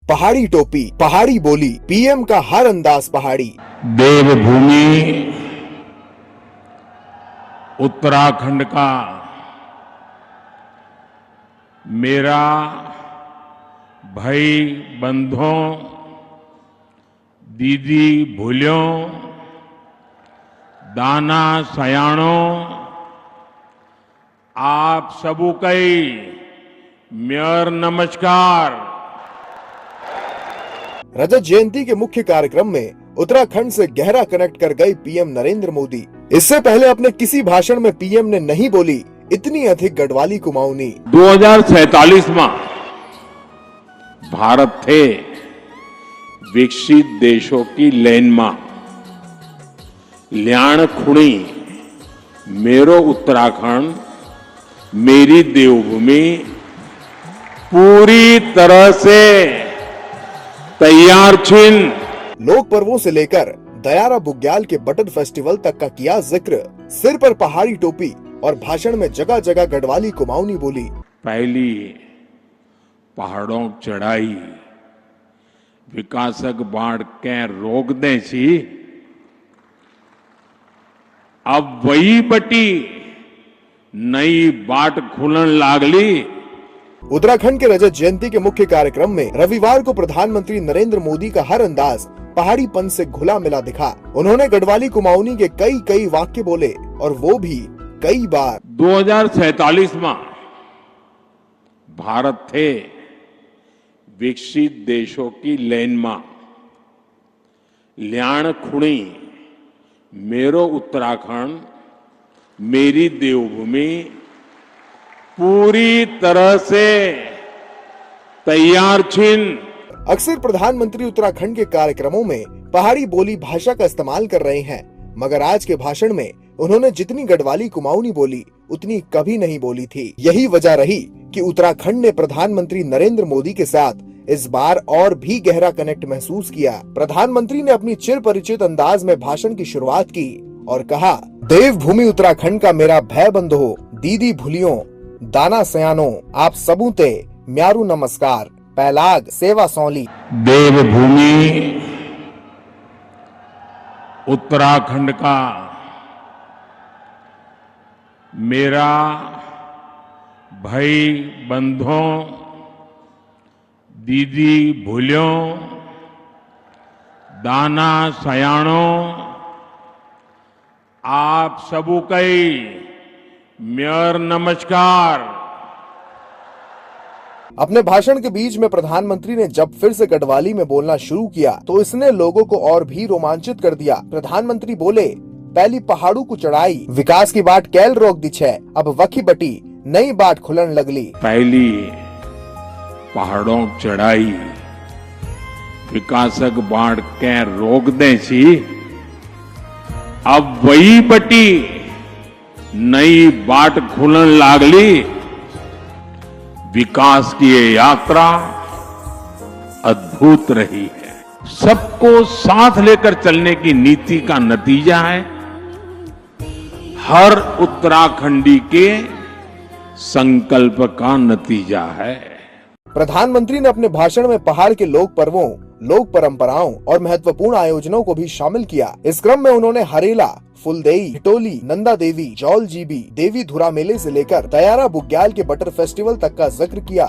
पहाड़ी टोपी, पहाड़ी बोली, पीएम का हर अंदाज पहाड़ी। देवभूमि उत्तराखंड का मेरा भाई बंधुओं, दीदी भूलियों, दाना सयाणों, आप सबू कई मेयर नमस्कार। रजत जयंती के मुख्य कार्यक्रम में उत्तराखंड से गहरा कनेक्ट कर गए पीएम नरेंद्र मोदी। इससे पहले अपने किसी भाषण में पीएम ने नहीं बोली इतनी अधिक गढ़वाली कुमाऊनी। 2047 में भारत थे विकसित देशों की लेन में ल्याण खुणी मेरो उत्तराखंड मेरी देवभूमि पूरी तरह से तैयार छिन। लोक पर्वों से लेकर दयारा बुग्याल के बटन फेस्टिवल तक का किया जिक्र। सिर पर पहाड़ी टोपी और भाषण में जगह जगह गढ़वाली कुमाऊनी बोली। पहली पहाड़ों की चढ़ाई विकासक बाढ़ के रोक दे छी, अब वही बटी नई बाट खुलन लागली। उत्तराखंड के रजत जयंती के मुख्य कार्यक्रम में रविवार को प्रधानमंत्री नरेंद्र मोदी का हर अंदाज पहाड़ीपन से घुला मिला दिखा। उन्होंने गढ़वाली कुमाऊनी के कई वाक्य बोले और वो भी कई बार। 2047 में भारत थे विकसित देशों की लेन में ल्याण खुणी मेरो उत्तराखंड मेरी देवभूमि पूरी तरह से तैयार छिन। अक्सर प्रधानमंत्री उत्तराखंड के कार्यक्रमों में पहाड़ी बोली भाषा का इस्तेमाल कर रहे हैं, मगर आज के भाषण में उन्होंने जितनी गढ़वाली कुमाऊनी बोली उतनी कभी नहीं बोली थी। यही वजह रही कि उत्तराखंड ने प्रधानमंत्री नरेंद्र मोदी के साथ इस बार और भी गहरा कनेक्ट महसूस किया। प्रधानमंत्री ने अपनी चिर परिचित अंदाज में भाषण की शुरुआत की और कहा, देवभूमि उत्तराखंड का मेरा भय बंधो, दीदी भूलियों, दाना सयानो, आप सबूते म्यारू नमस्कार, पैलाग सेवा सौली। देवभूमि उत्तराखंड का मेरा भाई बंधुओं, दीदी भूलियों, दाना सयाणों, आप सबू कई मेयर नमस्कार। अपने भाषण के बीच में प्रधानमंत्री ने जब फिर से गढ़वाली में बोलना शुरू किया तो इसने लोगों को और भी रोमांचित कर दिया। प्रधानमंत्री बोले, पहली पहाड़ों को चढ़ाई विकास की बाट कैल रोक दी छे, अब वखी बटी नई बाट खुलन लगली। पहली पहाड़ों की चढ़ाई विकासक बाढ़ के रोक दे छी, अब वही बटी नई बाट खुलन लागली। विकास की ये यात्रा अद्भुत रही है। सबको साथ लेकर चलने की नीति का नतीजा है। हर उत्तराखंडी के संकल्प का नतीजा है। प्रधानमंत्री ने अपने भाषण में पहाड़ के लोक पर्वों, लोक परंपराओं और महत्वपूर्ण आयोजनों को भी शामिल किया। इस क्रम में उन्होंने हरेला, फुलदेई, हिटोली, नंदा देवी, जौल जीबी, देवी धुरा मेले से लेकर दयारा बुग्याल के बटर फेस्टिवल तक का जिक्र किया।